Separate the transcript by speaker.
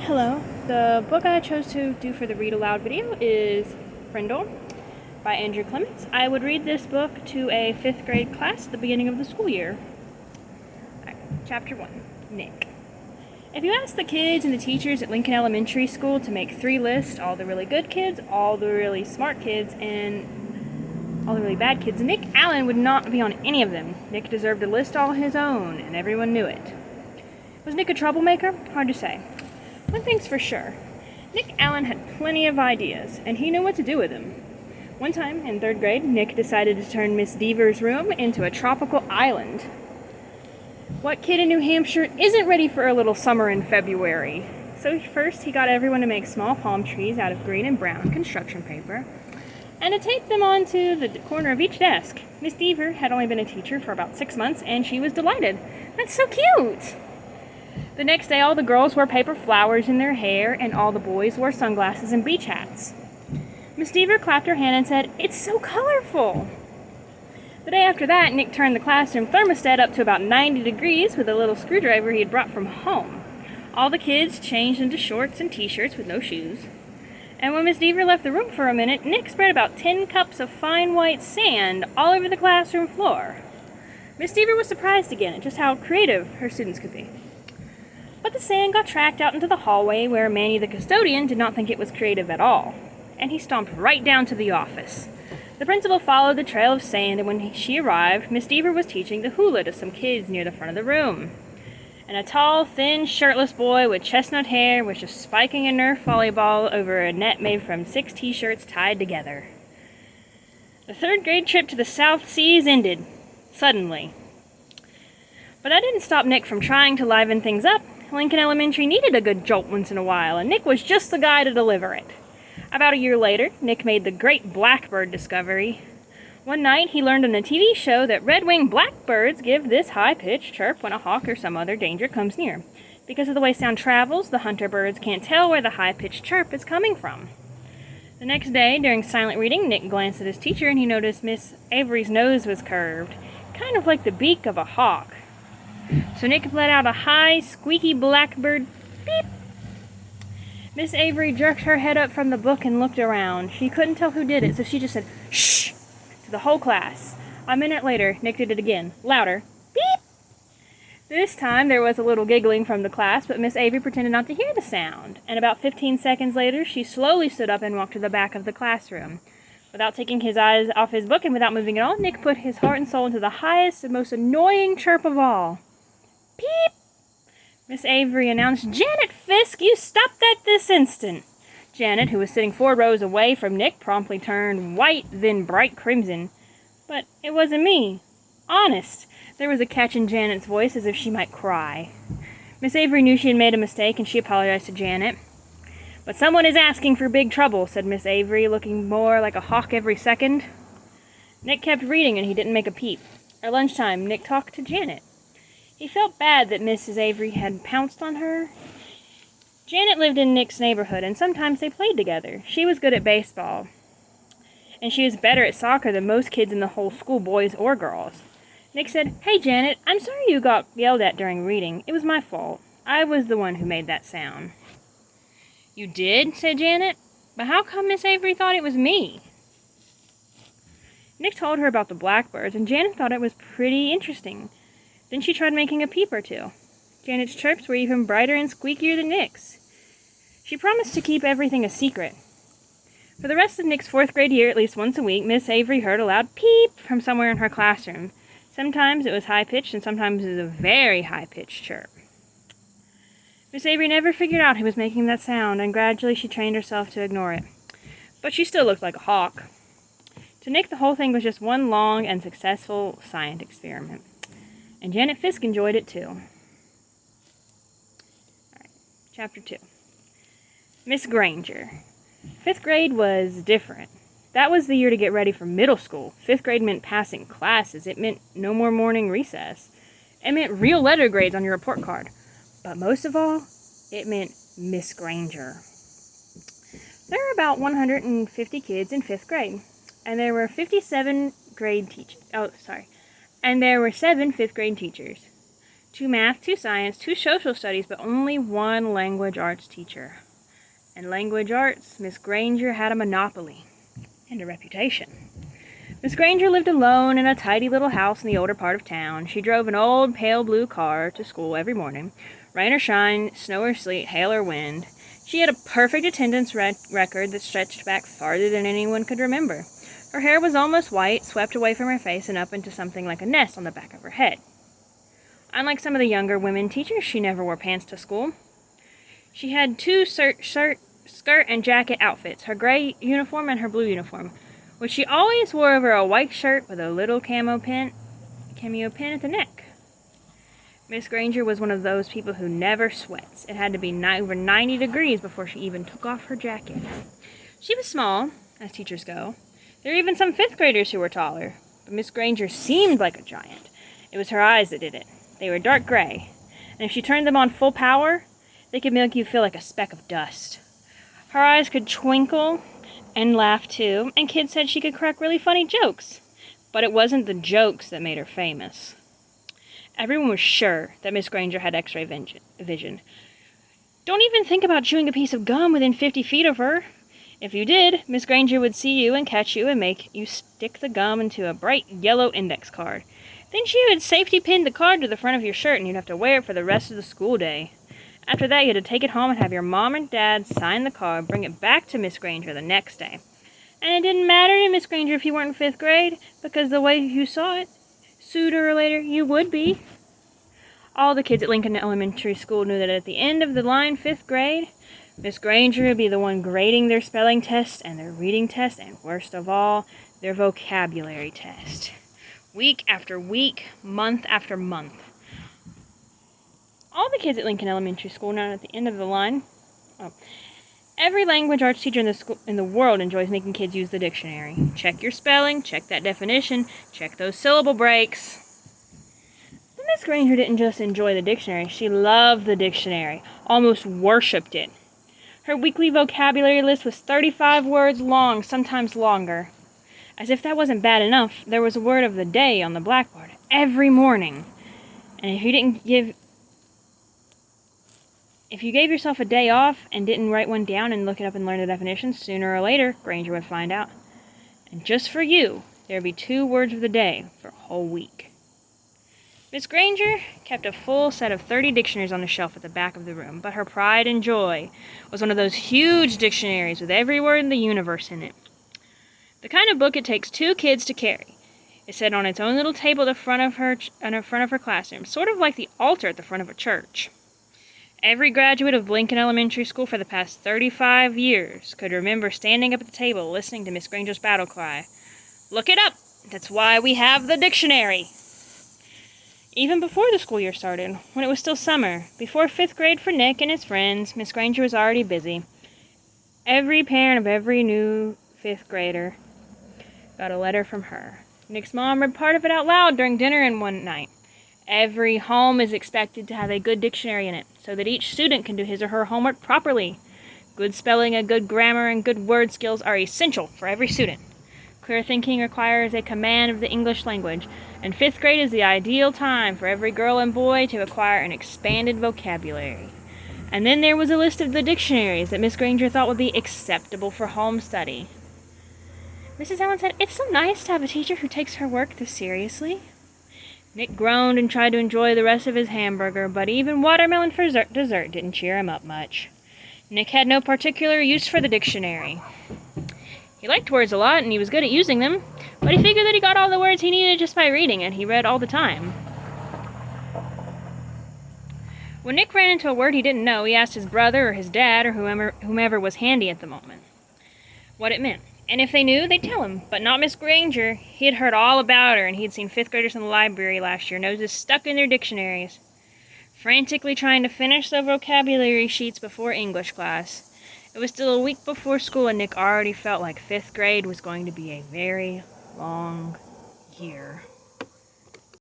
Speaker 1: Hello. The book I chose to do for the read aloud video is Frindel by Andrew Clements. I would read this book to a 5th grade class at the beginning of the school year. Right, Chapter 1, Nick. If you ask the kids and the teachers at Lincoln Elementary School to make 3 lists, all the really good kids, all the really smart kids, and all the really bad kids, Nick Allen would not be on any of them. Nick deserved a list all his own, and everyone knew it. Was Nick a troublemaker? Hard to say. One thing's for sure, Nick Allen had plenty of ideas, and he knew what to do with them. One time, in 3rd grade, Nick decided to turn Miss Deaver's room into a tropical island. What kid in New Hampshire isn't ready for a little summer in February? So first, he got everyone to make small palm trees out of green and brown construction paper, and to tape them onto the corner of each desk. Miss Deaver had only been a teacher for about 6 months, and she was delighted. That's so cute! The next day, all the girls wore paper flowers in their hair, and all the boys wore sunglasses and beach hats. Miss Deaver clapped her hand and said, "It's so colorful!" The day after that, Nick turned the classroom thermostat up to about 90 degrees with a little screwdriver he had brought from home. All the kids changed into shorts and t-shirts with no shoes. And when Miss Deaver left the room for a minute, Nick spread about 10 cups of fine white sand all over the classroom floor. Miss Deaver was surprised again at just how creative her students could be. But the sand got tracked out into the hallway where Manny the custodian did not think it was creative at all, and he stomped right down to the office. The principal followed the trail of sand, and when she arrived, Miss Deaver was teaching the hula to some kids near the front of the room. And a tall, thin, shirtless boy with chestnut hair was just spiking a Nerf volleyball over a net made from 6 t-shirts tied together. The 3rd grade trip to the South Seas ended, suddenly. But that didn't stop Nick from trying to liven things up. Lincoln Elementary needed a good jolt once in a while, and Nick was just the guy to deliver it. About a year later, Nick made the great blackbird discovery. One night, he learned on a TV show that red-winged blackbirds give this high-pitched chirp when a hawk or some other danger comes near. Because of the way sound travels, the hunter birds can't tell where the high-pitched chirp is coming from. The next day, during silent reading, Nick glanced at his teacher and he noticed Miss Avery's nose was curved, kind of like the beak of a hawk. So Nick let out a high, squeaky blackbird beep. Miss Avery jerked her head up from the book and looked around. She couldn't tell who did it, so she just said, "Shh!" to the whole class. A minute later, Nick did it again, louder, beep. This time there was a little giggling from the class, but Miss Avery pretended not to hear the sound. And about 15 seconds later, she slowly stood up and walked to the back of the classroom. Without taking his eyes off his book and without moving at all, Nick put his heart and soul into the highest and most annoying chirp of all. Peep! Miss Avery announced, "Janet Fisk, you stop that this instant!" Janet, who was sitting 4 rows away from Nick, promptly turned white, then bright crimson. "But it wasn't me. Honest." There was a catch in Janet's voice as if she might cry. Miss Avery knew she had made a mistake, and she apologized to Janet. "But someone is asking for big trouble," said Miss Avery, looking more like a hawk every second. Nick kept reading, and he didn't make a peep. At lunchtime, Nick talked to Janet. He felt bad that Mrs. Avery had pounced on her. Janet lived in Nick's neighborhood, and sometimes they played together. She was good at baseball, and she was better at soccer than most kids in the whole school, boys or girls. Nick said, "Hey, Janet, I'm sorry you got yelled at during reading. It was my fault. I was the one who made that sound." "You did?" said Janet. "But how come Miss Avery thought it was me?" Nick told her about the blackbirds, and Janet thought it was pretty interesting. Then she tried making a peep or two. Janet's chirps were even brighter and squeakier than Nick's. She promised to keep everything a secret. For the rest of Nick's 4th grade year, at least once a week, Miss Avery heard a loud peep from somewhere in her classroom. Sometimes it was high-pitched, and sometimes it was a very high-pitched chirp. Miss Avery never figured out who was making that sound, and gradually she trained herself to ignore it. But she still looked like a hawk. To Nick, the whole thing was just one long and successful science experiment. And Janet Fisk enjoyed it too. Alright, Chapter 2. Miss Granger. 5th grade was different. That was the year to get ready for middle school. 5th grade meant passing classes. It meant no more morning recess. It meant real letter grades on your report card. But most of all, it meant Miss Granger. There were about 150 kids in 5th grade, and there were 57 grade teachers. And there were 7 5th grade teachers. 2 math, 2 science, 2 social studies, but only 1 language arts teacher. In language arts, Miss Granger had a monopoly and a reputation. Miss Granger lived alone in a tidy little house in the older part of town. She drove an old pale blue car to school every morning, rain or shine, snow or sleet, hail or wind. She had a perfect attendance record that stretched back farther than anyone could remember. Her hair was almost white, swept away from her face and up into something like a nest on the back of her head. Unlike some of the younger women teachers, she never wore pants to school. She had 2 skirt and jacket outfits, her gray uniform and her blue uniform, which she always wore over a white shirt with a little cameo pin at the neck. Miss Granger was one of those people who never sweats. It had to be over 90 degrees before she even took off her jacket. She was small, as teachers go. There were even some 5th graders who were taller, but Miss Granger seemed like a giant. It was her eyes that did it. They were dark gray, and if she turned them on full power, they could make you feel like a speck of dust. Her eyes could twinkle and laugh too, and kids said she could crack really funny jokes. But it wasn't the jokes that made her famous. Everyone was sure that Miss Granger had X-ray vision. Don't even think about chewing a piece of gum within 50 feet of her. If you did, Miss Granger would see you and catch you and make you stick the gum into a bright yellow index card. Then she would safety pin the card to the front of your shirt and you'd have to wear it for the rest of the school day. After that, you had to take it home and have your mom and dad sign the card, bring it back to Miss Granger the next day. And it didn't matter to Miss Granger if you weren't in 5th grade, because the way you saw it, sooner or later, you would be. All the kids at Lincoln Elementary School knew that at the end of the line, 5th grade, Miss Granger would be the one grading their spelling test and their reading test, and worst of all, their vocabulary test. Week after week, month after month. All the kids at Lincoln Elementary School know at the end of the line. Every language arts teacher in the world enjoys making kids use the dictionary. Check your spelling, check that definition, check those syllable breaks. But Miss Granger didn't just enjoy the dictionary, she loved the dictionary, almost worshipped it. Her weekly vocabulary list was 35 words long, sometimes longer. As if that wasn't bad enough, there was a word of the day on the blackboard every morning. And if you gave yourself a day off and didn't write one down and look it up and learn the definitions, sooner or later, Granger would find out. And just for you, there would be 2 words of the day for a whole week. Miss Granger kept a full set of 30 dictionaries on the shelf at the back of the room, but her pride and joy was one of those huge dictionaries with every word in the universe in it. The kind of book it takes 2 kids to carry. It sat on its own little table at the front of her classroom, sort of like the altar at the front of a church. Every graduate of Lincoln Elementary School for the past 35 years could remember standing up at the table listening to Miss Granger's battle cry, "Look it up! That's why we have the dictionary!" Even before the school year started, when it was still summer, before 5th grade for Nick and his friends, Miss Granger was already busy. Every parent of every new 5th grader got a letter from her. Nick's mom read part of it out loud during dinner one night. Every home is expected to have a good dictionary in it, so that each student can do his or her homework properly. Good spelling, a good grammar, and good word skills are essential for every student. Clear thinking requires a command of the English language, and 5th grade is the ideal time for every girl and boy to acquire an expanded vocabulary. And then there was a list of the dictionaries that Miss Granger thought would be acceptable for home study. Mrs. Allen said, "It's so nice to have a teacher who takes her work this seriously." Nick groaned and tried to enjoy the rest of his hamburger, but even watermelon for dessert didn't cheer him up much. Nick had no particular use for the dictionary. He liked words a lot, and he was good at using them, but he figured that he got all the words he needed just by reading, and he read all the time. When Nick ran into a word he didn't know, he asked his brother or his dad or whomever was handy at the moment what it meant. And if they knew, they'd tell him, but not Miss Granger. He had heard all about her, and he'd seen 5th graders in the library last year, noses stuck in their dictionaries, frantically trying to finish the vocabulary sheets before English class. It was still a week before school, and Nick already felt like 5th grade was going to be a very long year.